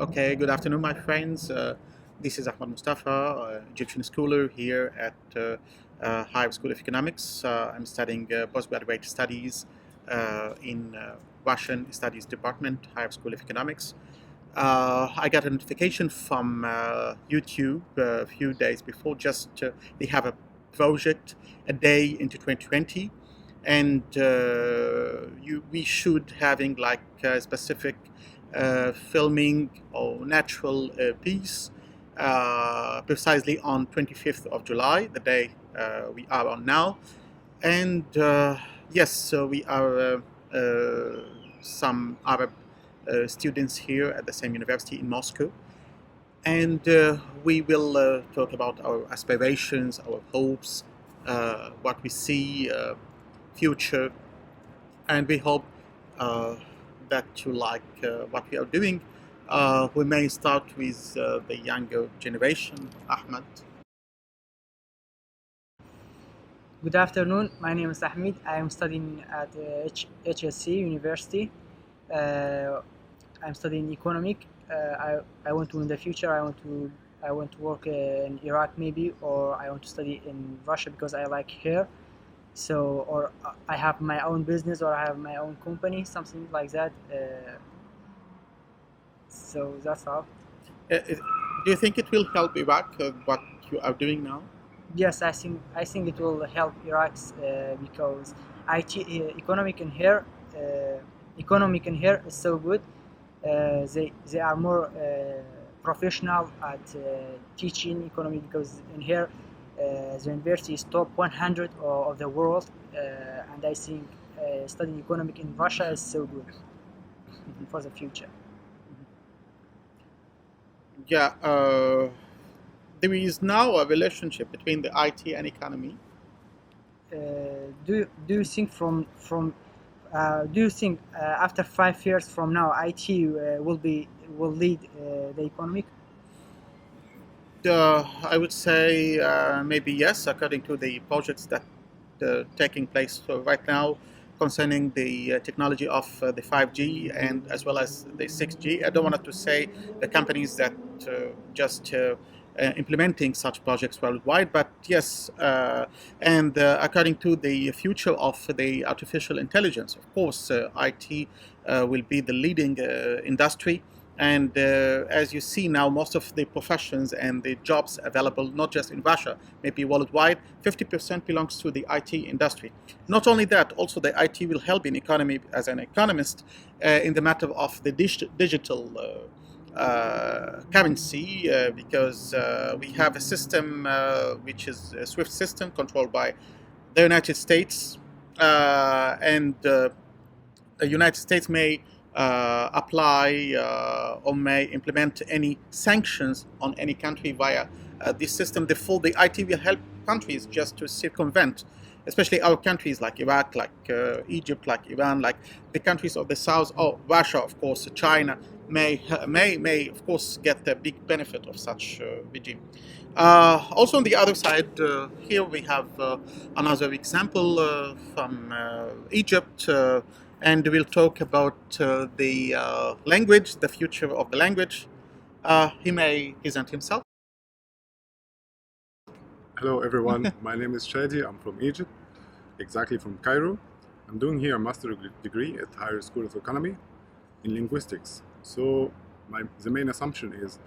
Okay, good afternoon, my friends. This is Ahmed Mustafa, Egyptian scholar here at Higher School of Economics. I'm studying postgraduate studies in Russian Studies Department, Higher School of Economics. I got a notification from YouTube a few days before. They have a project, a day into 2020, and we should having like a specific filming or natural piece precisely on 25th of July, the day we are on now. And yes, so we are some Arab students here at the same university in Moscow. And we will talk about our aspirations, our hopes, what we see, future, and we hope that you like what we are doing. We may start with the younger generation, Ahmed. Good afternoon. My name is Ahmed. I am studying at HSC University. I'm studying economic. I want to in the future. I want to work in Iraq maybe, or I want to study in Russia because I like here. So, or I have my own business, or I have my own company, something like that. So that's all. Do you think it will help Iraq, what you are doing now? Yes, I think it will help Iraq because IT economic in here is so good. They are more professional at teaching economy because in here the university is top 100 of the world, and I think studying economic in Russia is so good for the future. Yeah, there is now a relationship between the IT and economy. Do you think do you think after 5 years from now IT will lead the economic? I would say maybe yes, according to the projects that taking place right now concerning the technology of the 5G and as well as the 6G. I don't want to say the companies that just implementing such projects worldwide, but yes, and according to the future of the artificial intelligence, of course, IT will be the leading industry. And as you see now, most of the professions and the jobs available, not just in Russia, maybe worldwide, 50% belongs to the IT industry. Not only that, also the IT will help in economy as an economist in the matter of the digital currency, because we have a system which is a SWIFT system controlled by the United States, and the United States may apply or may implement any sanctions on any country via this system. Therefore, the IT will help countries just to circumvent, especially our countries like Iraq, like Egypt, like Iran, like the countries of the south, or Russia, of course, China may of course get a big benefit of such regime. Also on the other side, here we have another example from Egypt, and we'll talk about the language, the future of the language. He may present himself. Hello everyone, my name is Shaji, I'm from Egypt, exactly from Cairo. I'm doing here a master's degree at Higher School of Economy in linguistics. So the main assumption is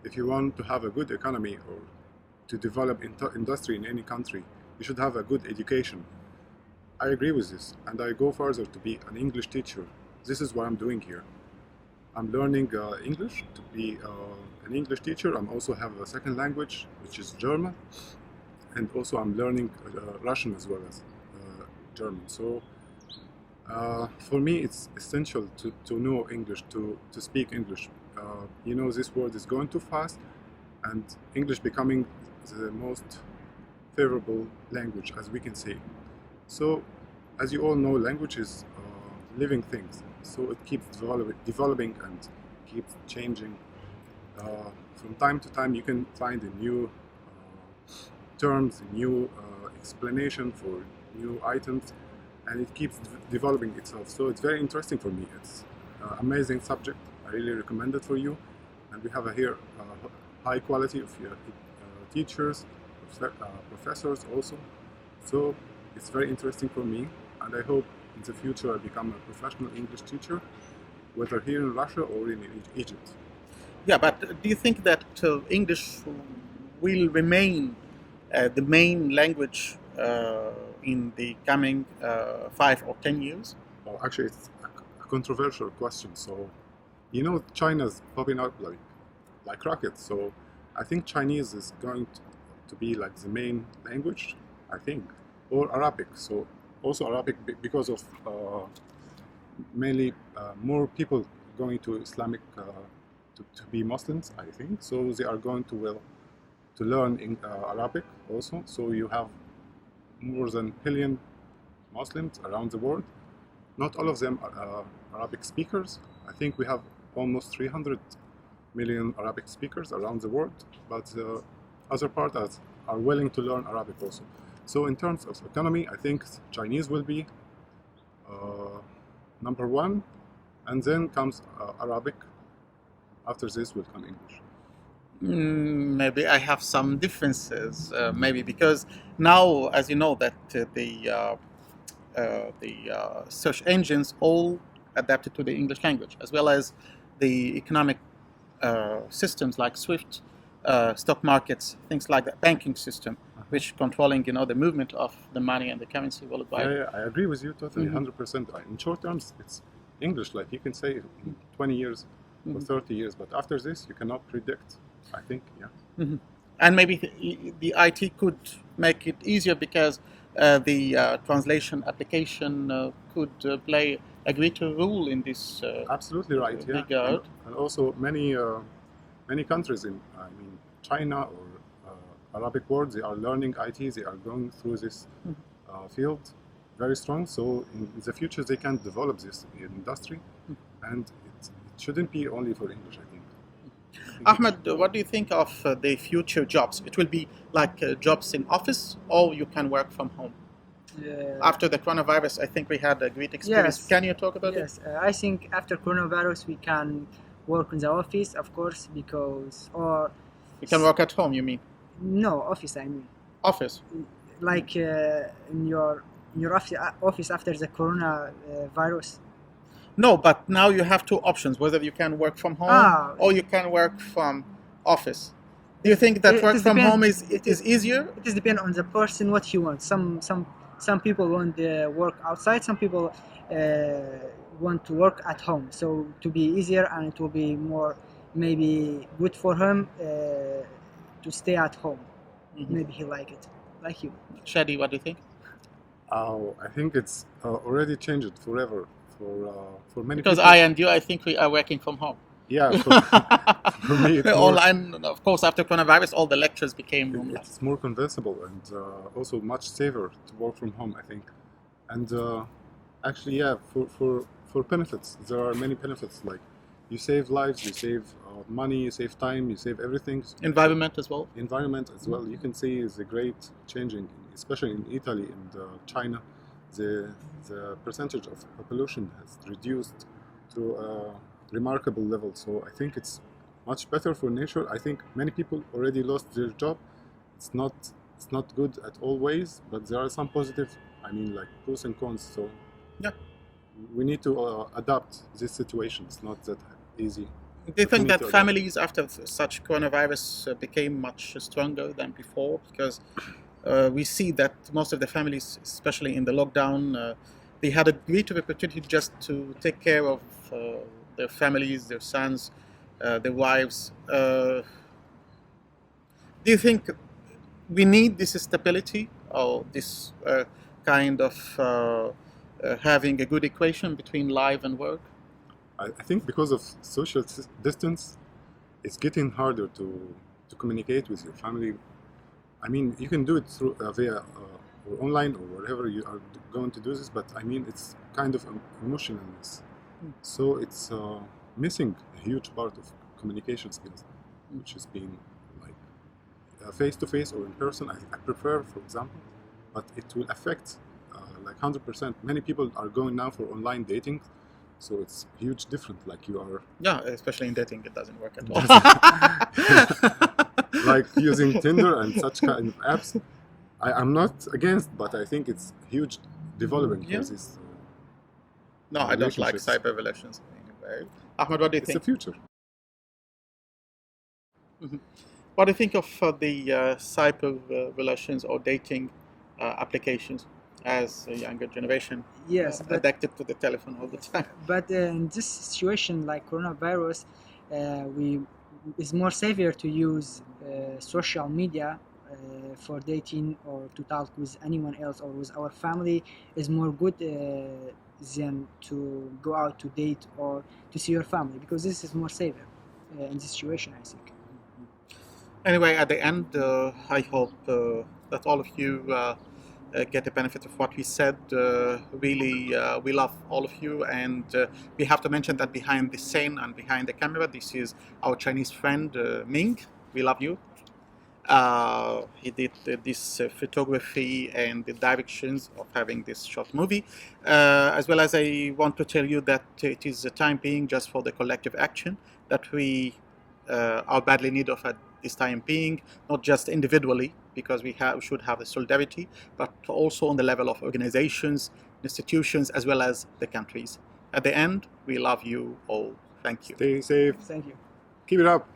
if you want to have a good economy or to develop industry in any country, you should have a good education. I agree with this, and I go further to be an English teacher. This is what I'm doing here. I'm learning English to be an English teacher. I also have a second language, which is German, and also I'm learning Russian as well as German. So for me, it's essential to know English, to speak English. This world is going too fast, and English becoming the most favorable language, as we can say. So, as you all know, language is living things. So it keeps developing and keeps changing. From time to time, you can find a new terms, a new explanation for new items, and it keeps developing itself. So it's very interesting for me. It's an amazing subject. I really recommend it for you. and we have here high quality of teachers, professors also. So it's very interesting for me, and I hope in the future I become a professional English teacher, whether here in Russia or in Egypt. Yeah, but do you think that English will remain the main language in the coming 5 or 10 years? Well, actually, it's a controversial question. So, China's popping up like rockets. So, I think Chinese is going to be like the main language, I think, or Arabic. So, also Arabic because of mainly more people going to Islamic to be Muslims, I think. So they are going to learn in Arabic also. So you have more than billion Muslims around the world. Not all of them are Arabic speakers. I think we have almost 300 million Arabic speakers around the world, but other parts are willing to learn Arabic also. So in terms of economy, I think Chinese will be number one, and then comes Arabic. After this will come English. Maybe I have some differences. Maybe because now, as you know, that the search engines all adapted to the English language, as well as the economic systems like SWIFT, stock markets, things like that, banking system, which controlling the movement of the money and the currency worldwide. Yeah, I agree with you totally, 100%. In short terms, it's English, like you can say in 20 years or 30 years, but after this, you cannot predict, I think, yeah. And maybe the IT could make it easier because the translation application could play a greater role in this Absolutely right, yeah. regard. And also many countries in, China or Arabic world, they are learning IT, they are going through this field very strong. So in the future, they can develop this industry, and it shouldn't be only for English, I think. Ahmed, what do you think of the future jobs? It will be like jobs in office, or you can work from home? After the coronavirus, I think we had a great experience. Yes. Can you talk about it? Yes, I think after coronavirus we can work in the office, of course, because You can work at home, you mean? no office. I mean, Office. like in your office after the coronavirus. No, but now you have two options, whether you can work from home or you can work from office. Do you think that work from home is easier? It is depend on the person what he wants. Some people want to work outside. Some people want to work at home. So to be easier and it will be more maybe good for him to stay at home. Maybe he like it, like you. Shadi, what do you think? I think it's already changed forever for many Because people. I and you, I think we are working from home. Yeah, for me it's more, Online, of course, after coronavirus, all the lectures became online. it's more convincible and also much safer to work from home, I think. And actually, yeah, for benefits, there are many benefits. Like you save lives, you save money, you save time, you save everything. Environment as well. Environment as well. You can see is a great changing, especially in Italy and China. The percentage of pollution has reduced to a remarkable level. So I think it's much better for nature. I think many people already lost their job. It's not good at all ways, but there are some positive. Like pros and cons. So yeah, we need to adapt this situation. It's not that easy. Do you think that families after such coronavirus became much stronger than before? Because we see that most of the families, especially in the lockdown, they had a greater opportunity just to take care of their families, their sons, their wives. Do you think we need this stability or this kind of having a good equation between life and work? I think because of social distance, it's getting harder to communicate with your family. You can do it through via or online or wherever you are going to do this, but it's kind of emotionalness. So it's missing a huge part of communication skills, which has been like face to face or in person. I prefer, for example, but it will affect like 100%. Many people are going now for online dating, So it's huge different. Like you are Yeah, especially in dating, it doesn't work at all. like using Tinder and such kind of apps. I'm not against, but I think it's huge development Yeah. for this. No, I don't like relationships. cyber relations. Anyway. Ahmed, what do you It's the think? future. What do you think of the cyber relations or dating applications as a younger generation? Yes, but Addicted to the telephone all the time. But in this situation, like coronavirus, we it's more safer to use social media for dating or to talk with anyone else or with our family is more good than to go out to date or to see your family, because this is more safer in this situation, I think. Anyway, at the end, I hope that all of you get the benefit of what we said. Really, we love all of you, and we have to mention that behind the scene and behind the camera, this is our Chinese friend Ming. We love you. He did this photography and the directions of having this short movie, as well as I want to tell you that it is a time being just for the collective action that we are badly in need of at this time being, not just individually, because we should have the solidarity, but also on the level of organizations, institutions, as well as the countries. At the end, we love you all. Thank you. Stay safe. Thank you. Keep it up.